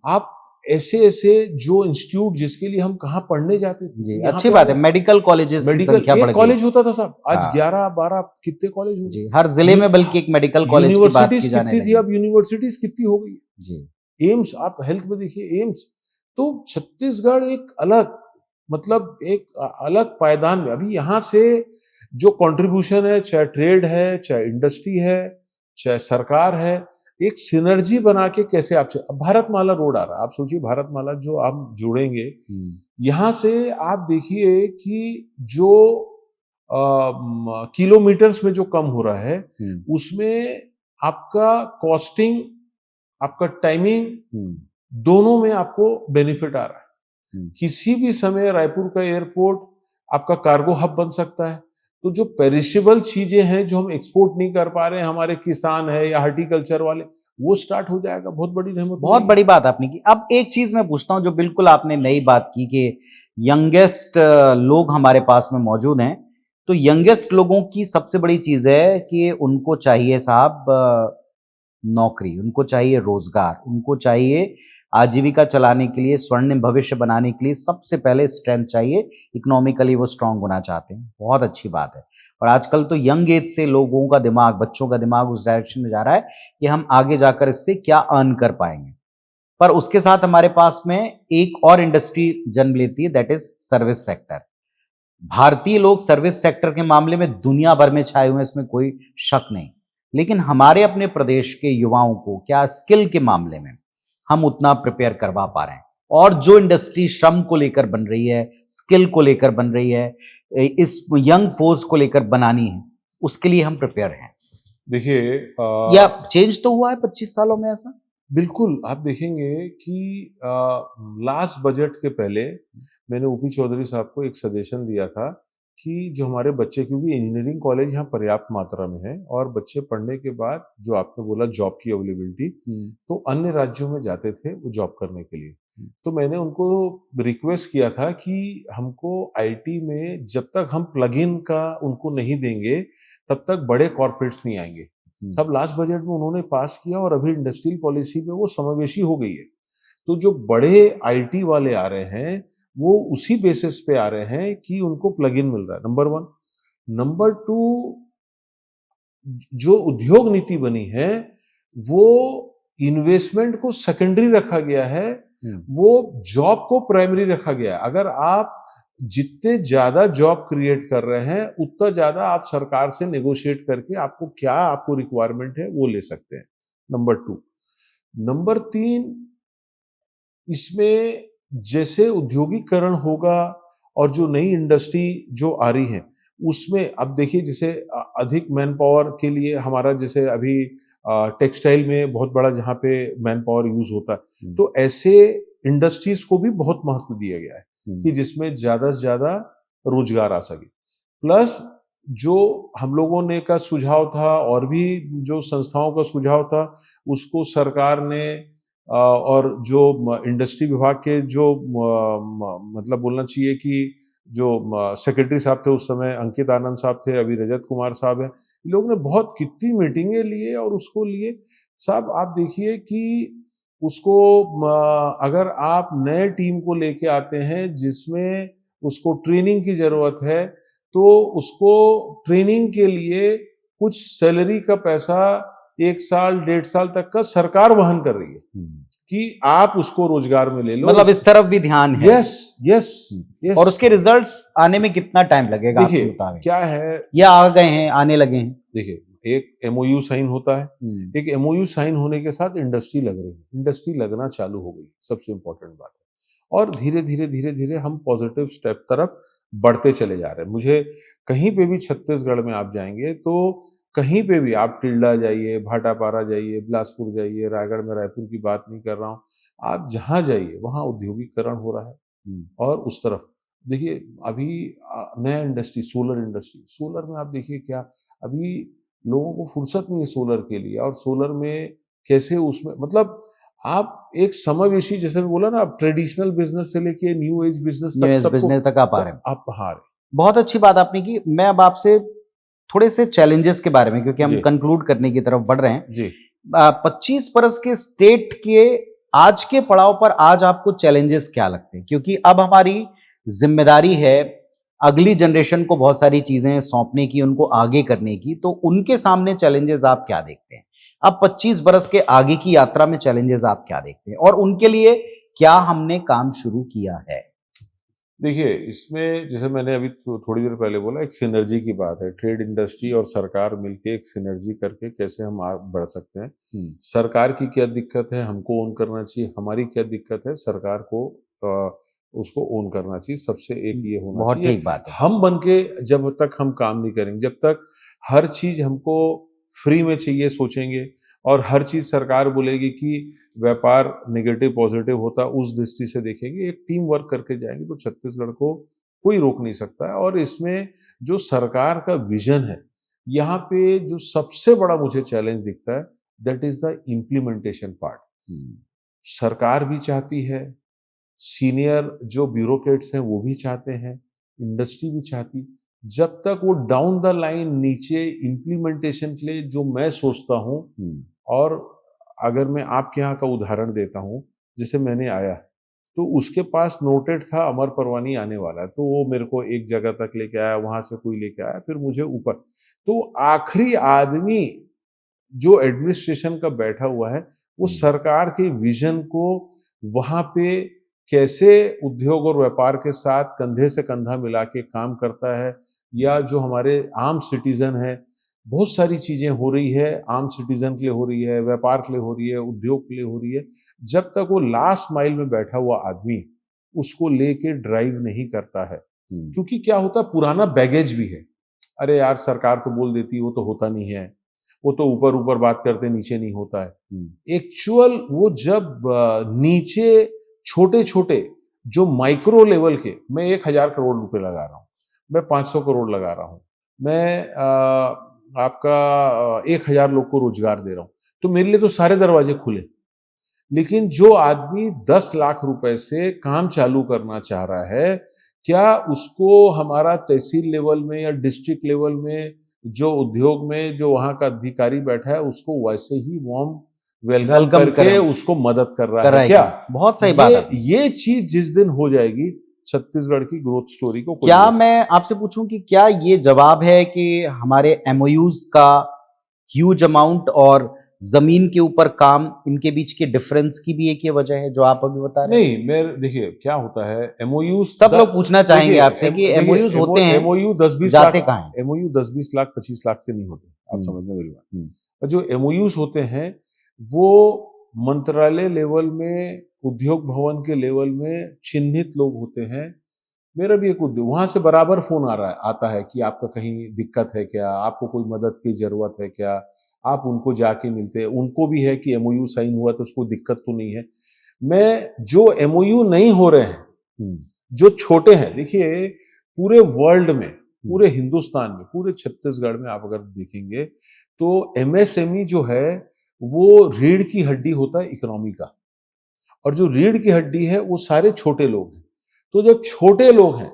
आप ऐसे ऐसे जो इंस्टीट्यूट जिसके लिए हम कहाँ पढ़ने जाते थे, जी, यहाँ अच्छी पे बात है, मेडिकल कॉलेजेस की मेडिकल संख्या बढ़ एक गई। कॉलेज होता था साहब, आज हाँ 11-12 कितने कॉलेज हो गए। जी, हर जिले में बल्कि एक मेडिकल कॉलेज की बात यूनिवर्सिटीज की जाने कितनी थी, लगी। अब यूनिवर्सिटीज कितनी हो गई। जी एम्स, आप हेल्थ में देखिए एम्स। तो छत्तीसगढ़ एक अलग, मतलब एक अलग पायदान में अभी यहाँ से जो कंट्रीब्यूशन है, चाहे ट्रेड है, चाहे इंडस्ट्री है, चाहे सरकार है, एक सिनर्जी बना के कैसे आप भारतमाला रोड आ रहा है, आप सोचिए भारतमाला जो आप जुड़ेंगे यहाँ से, आप देखिए कि जो किलोमीटर्स में जो कम हो रहा है उसमें आपका कॉस्टिंग, आपका टाइमिंग, दोनों में आपको बेनिफिट आ रहा है। किसी भी समय रायपुर का एयरपोर्ट आपका कार्गो हब बन सकता है। तो जो पेरिशेबल चीजें हैं जो हम एक्सपोर्ट नहीं कर पा रहे हैं, हमारे किसान है या हॉर्टिकल्चर वाले, वो स्टार्ट हो जाएगा। बहुत बड़ी रहमत, बहुत बड़ी बात आपने की। अब एक चीज मैं पूछता हूं, जो बिल्कुल आपने नई बात की कि यंगेस्ट लोग हमारे पास में मौजूद हैं, तो यंगेस्ट लोगों की सबसे बड़ी चीज है कि उनको चाहिए साहब नौकरी, उनको चाहिए रोजगार, उनको चाहिए आजीविका चलाने के लिए, स्वर्णिम भविष्य बनाने के लिए सबसे पहले स्ट्रेंथ चाहिए। इकोनॉमिकली वो स्ट्रांग होना चाहते हैं, बहुत अच्छी बात है। और आजकल तो यंग एज से लोगों का दिमाग, बच्चों का दिमाग उस डायरेक्शन में जा रहा है कि हम आगे जाकर इससे क्या अर्न कर पाएंगे। पर उसके साथ हमारे पास में एक और इंडस्ट्री जन्म लेती है, दैट इज सर्विस सेक्टर। भारतीय लोग सर्विस सेक्टर के मामले में दुनिया भर में छाए हुए हैं, इसमें कोई शक नहीं। लेकिन हमारे अपने प्रदेश के युवाओं को क्या स्किल के मामले में हम उतना प्रिपेयर करवा पा रहे हैं? और जो इंडस्ट्री श्रम को लेकर बन रही है, स्किल को लेकर बन रही है, इस यंग फोर्स को लेकर बनानी है, उसके लिए हम प्रिपेयर हैं? देखिए या चेंज तो हुआ है 25 सालों में ऐसा? बिल्कुल, आप देखेंगे कि लास्ट बजट के पहले मैंने ओपी चौधरी साहब को एक सजेशन दिया था कि जो हमारे बच्चे, क्योंकि इंजीनियरिंग कॉलेज यहाँ पर्याप्त मात्रा में है और बच्चे पढ़ने के बाद जो आपने बोला जॉब की अवेलेबिलिटी, तो अन्य राज्यों में जाते थे वो जॉब करने के लिए। तो मैंने उनको रिक्वेस्ट किया था कि हमको आईटी में जब तक हम प्लग इन का उनको नहीं देंगे तब तक बड़े कॉर्पोरेट्स नहीं आएंगे। सब लास्ट बजट में उन्होंने पास किया और अभी इंडस्ट्रियल पॉलिसी में वो समावेशी हो गई है। तो जो बड़े आईटी वाले आ रहे हैं वो उसी बेसिस पे आ रहे हैं कि उनको प्लग इन मिल रहा है, नंबर 1। नंबर 2, जो उद्योग नीति बनी है वो इन्वेस्टमेंट को सेकेंडरी रखा गया है, वो जॉब को प्राइमरी रखा गया है। अगर आप जितने ज्यादा जॉब क्रिएट कर रहे हैं उतना ज्यादा आप सरकार से नेगोशिएट करके आपको क्या आपको रिक्वायरमेंट है वो ले सकते हैं, नंबर 2। नंबर 3, इसमें जैसे औद्योगिकरण होगा और जो नई इंडस्ट्री जो आ रही है उसमें अब देखिए, जैसे अधिक मैन पावर के लिए हमारा जैसे अभी टेक्सटाइल में बहुत बड़ा जहाँ पे मैन पावर यूज होता है, तो ऐसे इंडस्ट्रीज को भी बहुत महत्व दिया गया है कि जिसमें ज्यादा से ज्यादा रोजगार आ सके। प्लस जो हम लोगों ने का सुझाव था और भी जो संस्थाओं का सुझाव था उसको सरकार ने और जो इंडस्ट्री विभाग के जो मतलब बोलना चाहिए कि जो सेक्रेटरी साहब थे उस समय, अंकित आनंद साहब थे, अभी रजत कुमार साहब हैं, इन लोगों ने बहुत कितनी मीटिंगें लिए और उसको लिए। साहब आप देखिए कि उसको अगर आप नए टीम को लेके आते हैं जिसमें उसको ट्रेनिंग की जरूरत है, तो उसको ट्रेनिंग के लिए कुछ सैलरी का पैसा 1 साल 1.5 साल तक का सरकार वहन कर रही है कि आप उसको रोजगार में ले लो। मतलब इस तरफ भी ध्यान है। Yes yes yes. और उसके रिजल्ट्स आने में कितना टाइम लगेगा आपके देखिए मुताबिक? क्या है, या आ गए हैं, आने लगे हैं? देखिए एक एमओयू साइन होता है, एक एमओयू साइन होने के साथ इंडस्ट्री लग रही है, इंडस्ट्री लगना चालू हो गई, सबसे इंपॉर्टेंट बात है। और धीरे धीरे धीरे धीरे हम पॉजिटिव स्टेप तरफ बढ़ते चले जा रहे हैं। मुझे कहीं पे भी छत्तीसगढ़ में आप जाएंगे तो कहीं पे भी आप टिल्डा जाइए, भाटापारा जाइए, बिलासपुर जाइए, रायगढ़ में, रायपुर की बात नहीं कर रहा हूँ, आप जहाँ जाइए वहाँ औद्योगिकरण हो रहा है। और उस तरफ देखिए अभी नया इंडस्ट्री, सोलर इंडस्ट्री, सोलर में आप देखिए क्या अभी लोगों को फुर्सत नहीं है सोलर के लिए, और सोलर में कैसे उसमें मतलब आप एक समावेशी, जैसे मैं बोला ना, आप ट्रेडिशनल बिजनेस से लेके न्यू एज बिजनेस तक आप आ रहे हैं। आप आ रहे। बहुत अच्छी बात आपने की। मैं अब आपसे थोड़े से चैलेंजेस के बारे में, क्योंकि हम कंक्लूड करने की तरफ बढ़ रहे हैं जी। 25 बरस के स्टेट के आज के पड़ाव पर आज आपको चैलेंजेस क्या लगते हैं? क्योंकि अब हमारी जिम्मेदारी है अगली जनरेशन को बहुत सारी चीजें सौंपने की, उनको आगे करने की, तो उनके सामने चैलेंजेस आप क्या देखते हैं? अब 25 बरस के आगे की यात्रा में चैलेंजेस आप क्या देखते हैं और उनके लिए क्या हमने काम शुरू किया है? देखिए, इसमें जैसे मैंने अभी थोड़ी देर पहले बोला, एक सिनर्जी की बात है। ट्रेड इंडस्ट्री और सरकार मिलके एक सिनर्जी करके कैसे हम बढ़ सकते हैं। सरकार की क्या दिक्कत है, हमको ओन करना चाहिए। हमारी क्या दिक्कत है, सरकार को उसको ओन करना चाहिए। सबसे एक ये होना बहुत चाहिए। ठीक बात है। हम बन के जब तक हम काम नहीं करेंगे, जब तक हर चीज हमको फ्री में चाहिए सोचेंगे, और हर चीज सरकार बोलेगी कि व्यापार नेगेटिव पॉजिटिव होता, उस दृष्टि से देखेंगे, एक टीम वर्क करके जाएंगे, तो छत्तीसगढ़ को कोई रोक नहीं सकता है। और इसमें जो सरकार का विजन है, यहाँ पे जो सबसे बड़ा मुझे चैलेंज दिखता है, that is the implementation part. सरकार भी चाहती है, सीनियर जो ब्यूरोक्रेट्स हैं वो भी चाहते हैं, इंडस्ट्री भी चाहती। जब तक वो डाउन द लाइन नीचे इम्प्लीमेंटेशन के लिए जो मैं सोचता हूँ, और अगर मैं आपके यहाँ का उदाहरण देता हूँ, जैसे मैंने आया तो उसके पास नोटेड था अमर परवानी आने वाला है, तो वो मेरे को एक जगह तक लेके आया, वहां से कोई लेके आया, फिर मुझे ऊपर। तो आखिरी आदमी जो एडमिनिस्ट्रेशन का बैठा हुआ है, वो सरकार के विजन को वहां पे कैसे उद्योग और व्यापार के साथ कंधे से कंधा मिला के काम करता है, या जो हमारे आम सिटीजन है, बहुत सारी चीजें हो रही है, आम सिटीजन के लिए हो रही है, व्यापार के लिए हो रही है, उद्योग के लिए हो रही है। जब तक वो लास्ट माइल में बैठा हुआ आदमी उसको लेके ड्राइव नहीं करता है, क्योंकि क्या होता है, पुराना बैगेज भी है। अरे यार, सरकार तो बोल देती, वो तो होता नहीं है, वो तो ऊपर ऊपर बात करते, नीचे नहीं होता है। एक्चुअल वो जब नीचे छोटे छोटे जो माइक्रो लेवल के, मैं 1,000 करोड़ रुपए लगा रहा हूँ, मैं 500 करोड़ लगा रहा हूँ, मैं आपका 1,000 लोग को रोजगार दे रहा हूँ, तो मेरे लिए तो सारे दरवाजे खुले। लेकिन जो आदमी 10 लाख रुपए से काम चालू करना चाह रहा है, क्या उसको हमारा तहसील लेवल में या डिस्ट्रिक्ट लेवल में जो उद्योग में जो वहां का अधिकारी बैठा है, उसको वैसे ही वार्म वेलकम करके उसको मदद कर रहा है क्या? बहुत सही बात है। ये चीज जिस दिन हो जाएगी, छत्तीसगढ़ की ग्रोथ स्टोरी को क्या मैं आपसे पूछूं कि क्या ये जवाब है कि हमारे एमओयूज का ह्यूज अमाउंट और जमीन के ऊपर काम, इनके बीच के डिफरेंस की भी एक ये वजह है जो आप अभी बता रहे हैं? नहीं, मैं देखिए क्या होता है, एमओयू सब लोग पूछना चाहेंगे आपसे कि एमओयूज होते हैं, एमओयू 10-20 जाते लाख, कहां हैं? एमओयू 10-20 लाख 25 लाख के नहीं होते, आप समझना मेरी बात। और जो एमओयूज होते हैं वो मंत्रालय लेवल में, उद्योग भवन के लेवल में चिन्हित लोग होते हैं। मेरा भी एक उद्योग, वहां से बराबर फोन आता है कि आपका कहीं दिक्कत है क्या, आपको कोई मदद की जरूरत है क्या, आप उनको जाके मिलते हैं। उनको भी है कि एमओयू साइन हुआ तो उसको दिक्कत तो नहीं है। मैं जो एमओयू नहीं हो रहे हैं, जो छोटे हैं, देखिए पूरे वर्ल्ड में, पूरे हिंदुस्तान में, पूरे छत्तीसगढ़ में आप अगर देखेंगे तो एमएसएमई जो है वो रीढ़ की हड्डी होता है इकोनॉमी का, और जो रीढ़ की हड्डी है वो सारे छोटे लोग हैं। तो जब छोटे लोग हैं,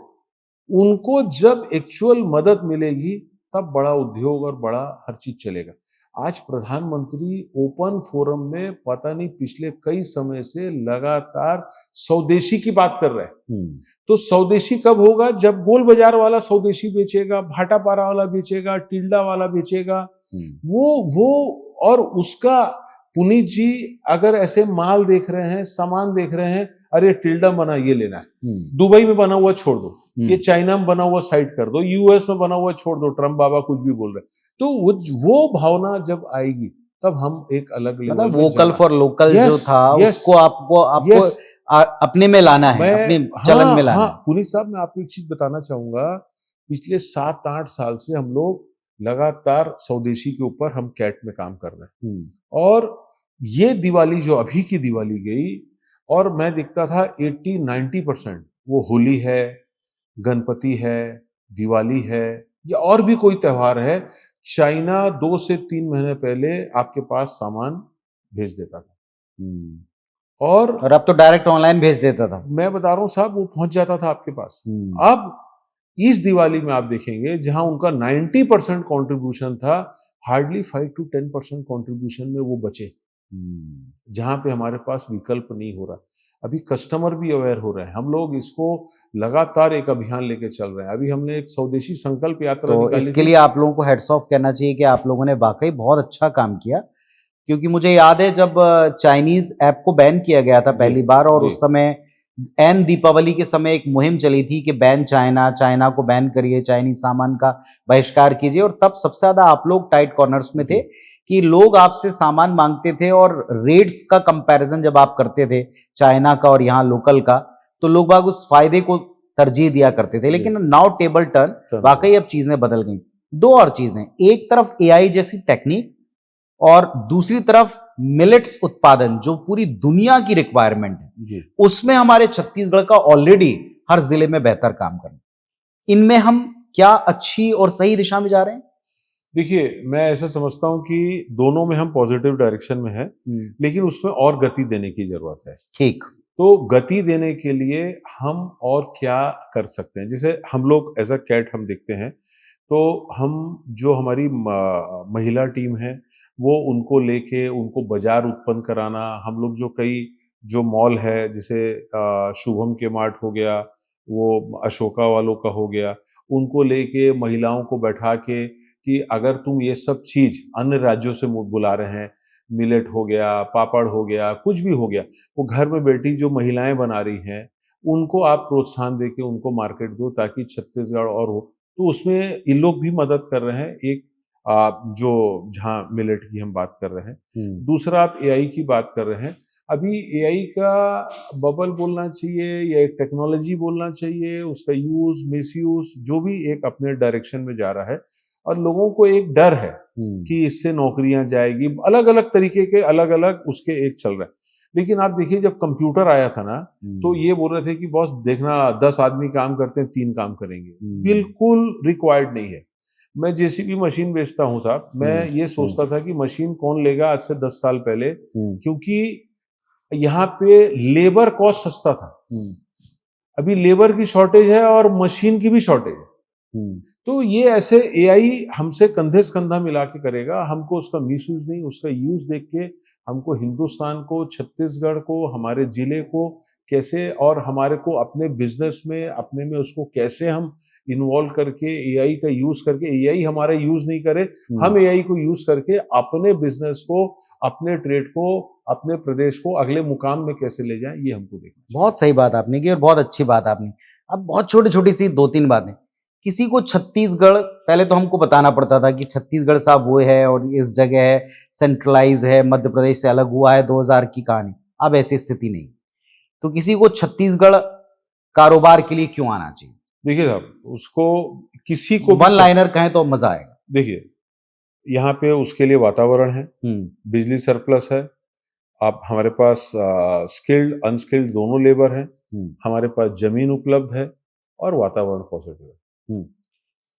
उनको जब एक्चुअल मदद मिलेगी, तब बड़ा उद्योग और बड़ा हर चीज चलेगा। आज प्रधानमंत्री ओपन फोरम में पता नहीं पिछले कई समय से लगातार स्वदेशी की बात कर रहे हैं। तो स्वदेशी कब होगा? जब गोल बाजार वाला स्वदेशी बेचेगा, भाटापारा वाला बेचेगा, टिल्डा वाला बेचेगा, वो और उसका पुनीत जी अगर ऐसे माल देख रहे हैं, सामान देख रहे हैं, अरे टिल्डा बना ये लेना है, दुबई में बना हुआ छोड़ दो, ये चाइना में बना हुआ साइड कर दो, यूएस में बना हुआ छोड़ दो, ट्रम्प बाबा कुछ भी बोल रहे, तो वो भावना जब आएगी तब हम एक अलग लेवल में वोकल फॉर लोकल जो था उसको आपको अपने में लाना है, अपने चलन में लाना है। पुनीत साहब, मैं आपको एक चीज बताना चाहूंगा, पिछले 7-8 साल से हम लोग लगातार स्वदेशी के ऊपर हम कैट में काम कर रहे हैं, और ये दिवाली जो अभी की दिवाली गई, और मैं दिखता था 80-90% वो होली है, गणपति है, दिवाली है, या और भी कोई त्योहार है, चाइना 2 से 3 महीने पहले आपके पास सामान भेज देता था। और अब तो डायरेक्ट ऑनलाइन भेज देता था। मैं बता रहा हूं साहब, वो पहुंच जाता था आपके पास। अब इस दिवाली में आप देखेंगे, जहां उनका 90% कॉन्ट्रीब्यूशन था, हार्डली 5 to 10% कॉन्ट्रीब्यूशन में वो बचे। जहां पे हमारे पास विकल्प नहीं हो रहा। अभी कस्टमर भी अवेयर हो रहे हैं, हम लोग इसको लगातार एक अभियान लेके चल रहे हैं। अभी हमने एक स्वदेशी संकल्प यात्रा तो निकाली इसके थी। लिए आप लोगों को हेड्स ऑफ कहना चाहिए कि आप लोगों ने वाकई बहुत अच्छा काम किया, क्योंकि मुझे याद है जब चाइनीज ऐप को बैन किया गया था जी, पहली बार, और जी, उस समय एन दीपावली के समय एक मुहिम चली थी कि बैन चाइना, चाइना को बैन करिए, चाइनीज सामान का बहिष्कार कीजिए, और तब सबसे ज्यादा आप लोग टाइट कॉर्नर्स में थे जी, कि लोग आपसे सामान मांगते थे, और रेट्स का कंपैरिजन जब आप करते थे चाइना का और यहाँ लोकल का, तो लोग बाग उस फायदे को तरजीह दिया करते थे। जी, लेकिन नाउ टेबल टर्न, टर्न हो वाकई अब चीजें बदल गई। दो और चीजें, एक तरफ एआई जैसी टेक्निक, और दूसरी तरफ मिलेट्स उत्पादन जो पूरी दुनिया की रिक्वायरमेंट है, जी। उसमें हमारे छत्तीसगढ़ का ऑलरेडी हर जिले में बेहतर काम करना। इनमें हम क्या अच्छी और सही दिशा में जा रहे हैं? देखिए, मैं ऐसा समझता हूँ कि दोनों में हम पॉजिटिव डायरेक्शन में हैं, लेकिन उसमें और गति देने की ज़रूरत है। ठीक। तो गति देने के लिए हम और क्या कर सकते हैं? जैसे हम लोग एज़ अ कैट हम देखते हैं, तो हम जो हमारी महिला टीम है, वो उनको लेके उनको बाज़ार उत्पन्न कराना, हम लोग जो कई जो मॉल है, जैसे शुभम के मार्ट हो गया, वो अशोका वालों का हो गया, उनको लेके महिलाओं को बैठा के कि अगर तुम ये सब चीज़ अन्य राज्यों से बुला रहे हैं, मिलेट हो गया, पापड़ हो गया, कुछ भी हो गया, वो घर में बैठी जो महिलाएं बना रही हैं, उनको आप प्रोत्साहन देके उनको मार्केट दो ताकि छत्तीसगढ़ और हो। तो उसमें ये लोग भी मदद कर रहे हैं। एक जो जहाँ मिलेट की हम बात कर रहे हैं, दूसरा आप एआई की बात कर रहे हैं। अभी एआई का बबल बोलना चाहिए या एक टेक्नोलॉजी बोलना चाहिए, उसका यूज मिसयूज जो भी एक अपने डायरेक्शन में जा रहा है, और लोगों को एक डर है कि इससे नौकरियां जाएगी, अलग अलग तरीके के अलग अलग उसके एक चल रहा है। लेकिन आप देखिए जब कंप्यूटर आया था ना, तो ये बोल रहे थे कि बॉस देखना 10 आदमी काम करते हैं, 3 काम करेंगे। बिल्कुल रिक्वायर्ड नहीं है। मैं जेसीबी मशीन बेचता हूँ साहब, मैं ये सोचता था कि मशीन कौन लेगा आज से 10 साल पहले, क्योंकि यहाँ पे लेबर कॉस्ट सस्ता था। अभी लेबर की शॉर्टेज है और मशीन की भी शॉर्टेज है। तो ये ऐसे एआई हमसे कंधे से कंधा मिला के करेगा। हमको उसका मिसयूज नहीं, उसका यूज देख के हमको हिंदुस्तान को, छत्तीसगढ़ को, हमारे जिले को कैसे, और हमारे को अपने बिजनेस में अपने में उसको कैसे हम इन्वॉल्व करके एआई का यूज करके, एआई हमारा यूज नहीं करे, हम एआई को यूज करके अपने बिजनेस को, अपने ट्रेड को, अपने प्रदेश को अगले मुकाम में कैसे ले जाएं, ये हमको देखना चाहिए। बहुत सही बात आपने की और बहुत अच्छी बात आपने। अब बहुत छोटी छोटी सी 2-3 बातें, किसी को छत्तीसगढ़, पहले तो हमको बताना पड़ता था कि छत्तीसगढ़ साहब वो है और इस जगह है, सेंट्रलाइज है, मध्य प्रदेश से अलग हुआ है, 2000 की कहानी। अब ऐसी स्थिति नहीं। तो किसी को छत्तीसगढ़ कारोबार के लिए क्यों आना चाहिए? देखिए साहब, उसको किसी को भी वन लाइनर कहें तो मजा आएगा। देखिए, यहाँ पे उसके लिए वातावरण है, बिजली सरप्लस है, आप हमारे पास स्किल्ड अनस्किल्ड दोनों लेबर हैं, हमारे पास जमीन उपलब्ध है और वातावरण पॉजिटिव है।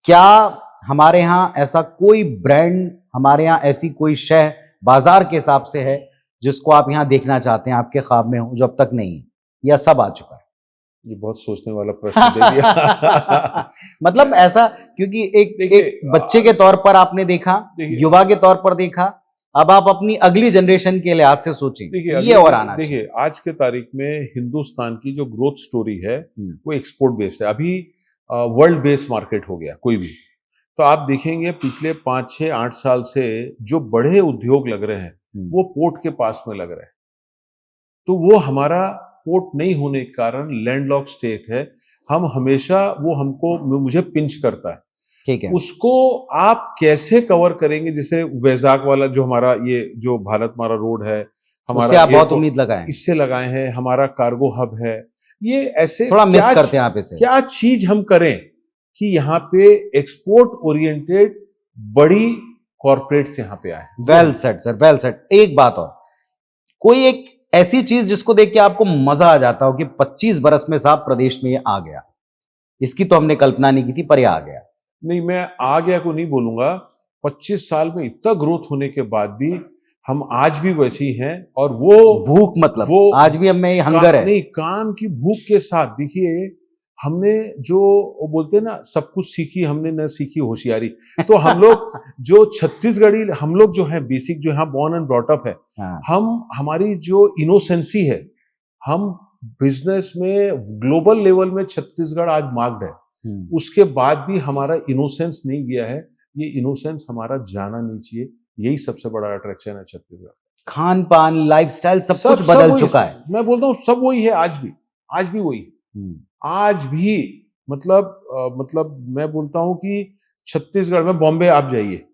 क्या हमारे यहाँ ऐसा कोई ब्रांड, हमारे यहाँ ऐसी कोई शह बाजार के हिसाब से है जिसको आप यहाँ देखना चाहते हैं, आपके ख्वाब में हो, जो अब तक नहीं है, या सब आ चुका है? ये बहुत सोचने वाला प्रश्न दे दिया। मतलब ऐसा, क्योंकि एक बच्चे के तौर पर आपने देखा, युवा के तौर पर देखा, अब आप अपनी अगली जनरेशन के लिहाज से सोचें, ये और आना चाहिए। देखिए, आज के तारीख में हिंदुस्तान की जो ग्रोथ स्टोरी है वो एक्सपोर्ट बेस्ड है। अभी वर्ल्ड बेस्ड मार्केट हो गया कोई भी। तो आप देखेंगे पिछले 5, 6, 8 साल से जो बड़े उद्योग लग रहे हैं वो पोर्ट के पास में लग रहे हैं। तो वो हमारा पोर्ट नहीं होने के कारण लैंडलॉक स्टेट है, हम हमेशा वो हमको मुझे पिंच करता है। ठीक है, उसको आप कैसे कवर करेंगे? जैसे वैजाग वाला जो हमारा ये जो भारत मारा रोड है, हमारा आप बहुत उम्मीद लगाए, इससे लगाए हैं, हमारा कार्गो हब है, ये ऐसे थोड़ा मिस करते हैं आप इसे। क्या चीज हम करें कि यहाँ पे एक्सपोर्ट ओरिएंटेड बड़ी कॉर्पोरेट्स यहाँ पे आए? Well set sir, well set. एक बात और, कोई एक ऐसी चीज जिसको देख के आपको मजा आ जाता हो कि 25 बरस में साहब प्रदेश में ये आ गया, इसकी तो हमने कल्पना नहीं की थी पर ये आ गया। नहीं, मैं आ गया को नहीं बोलूंगा, 25 साल में इतना ग्रोथ होने के बाद भी हम आज भी वैसे ही हैं, और वो भूख, मतलब वो आज भी हमें हंगर है। नहीं, काम की भूख के साथ देखिए हमने जो वो बोलते हैं ना, सब कुछ सीखी हमने, न सीखी होशियारी। तो हम लोग जो छत्तीसगढ़ी, हम लोग जो है बेसिक, जो यहाँ बॉर्न एंड ब्रॉट अप है, हम हमारी जो इनोसेंसी है, हम बिजनेस में ग्लोबल लेवल में छत्तीसगढ़ आज मार्क्ड है। उसके बाद भी हमारा इनोसेंस नहीं गया है। ये इनोसेंस हमारा जाना नहीं चाहिए। यही सबसे बड़ा अट्रैक्शन है छत्तीसगढ़। खान पान, लाइफस्टाइल सब कुछ बदल चुका है। मैं बोलता हूँ सब वही है, आज भी वही। आज भी मतलब मैं बोलता हूँ कि छत्तीसगढ़ में, बॉम्बे आप जाइए,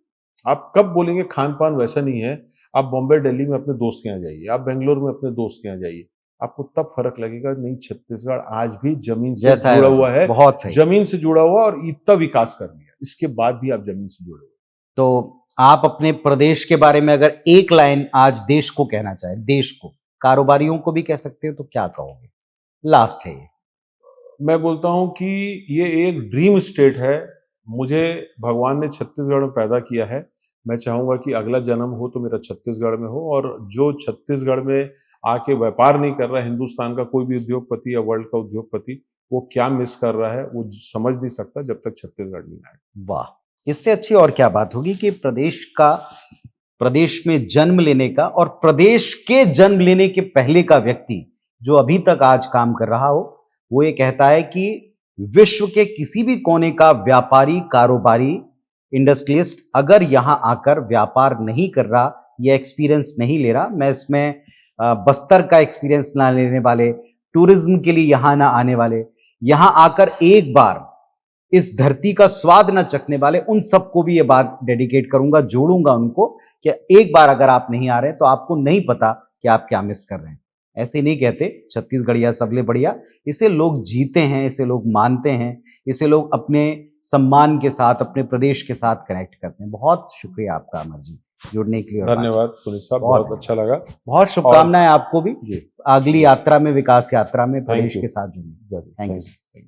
आप कब बोलेंगे खान पान वैसा नहीं है? आप बॉम्बे दिल्ली में अपने दोस्त के यहाँ जाइए, आप बेंगलोर में अपने दोस्त के यहाँ जाइए, आपको तब फर्क लगेगा। नहीं, छत्तीसगढ़ आज भी जमीन से जुड़ा हुआ है, बहुत सही, जमीन से जुड़ा हुआ, और इतना विकास कर लिया, इसके बाद भी आप जमीन से जुड़े हुए। तो आप अपने प्रदेश के बारे में अगर एक लाइन आज देश को कहना चाहे, देश को, कारोबारियों को भी कह सकते हो, तो क्या कहोगे? लास्ट है ये। मैं बोलता हूं कि ये एक ड्रीम स्टेट है। मुझे भगवान ने छत्तीसगढ़ में पैदा किया है। मैं चाहूंगा कि अगला जन्म हो तो मेरा छत्तीसगढ़ में हो, और जो छत्तीसगढ़ में आके व्यापार नहीं कर रहा है, हिंदुस्तान का कोई भी उद्योगपति या वर्ल्ड का उद्योगपति, वो क्या मिस कर रहा है वो समझ नहीं सकता जब तक छत्तीसगढ़ नहीं आए। वाह, इससे अच्छी और क्या बात होगी कि प्रदेश में जन्म लेने का, और प्रदेश के जन्म लेने के पहले का व्यक्ति जो अभी तक आज काम कर रहा हो, वो ये कहता है कि विश्व के किसी भी कोने का व्यापारी, कारोबारी, इंडस्ट्रियलिस्ट अगर यहां आकर व्यापार नहीं कर रहा या एक्सपीरियंस नहीं ले रहा, मैं इसमें बस्तर का एक्सपीरियंस ना लेने वाले, टूरिज्म के लिए यहां ना आने वाले, यहां आकर एक बार इस धरती का स्वाद न चखने वाले, उन सबको भी ये बात डेडिकेट करूंगा, जोड़ूंगा उनको, कि एक बार अगर आप नहीं आ रहे तो आपको नहीं पता कि आप क्या मिस कर रहे हैं। ऐसे नहीं कहते छत्तीसगढ़िया सबले बढ़िया, इसे लोग जीते हैं, इसे लोग मानते हैं, इसे लोग अपने सम्मान के साथ, अपने प्रदेश के साथ कनेक्ट करते हैं। बहुत शुक्रिया आपका अमर जी, जुड़ने के लिए। धन्यवाद पुनीत साहब, बहुत अच्छा लगा। बहुत शुभकामनाएं आपको भी अगली यात्रा में, विकास यात्रा में प्रदेश के साथ जुड़ने। Thank you.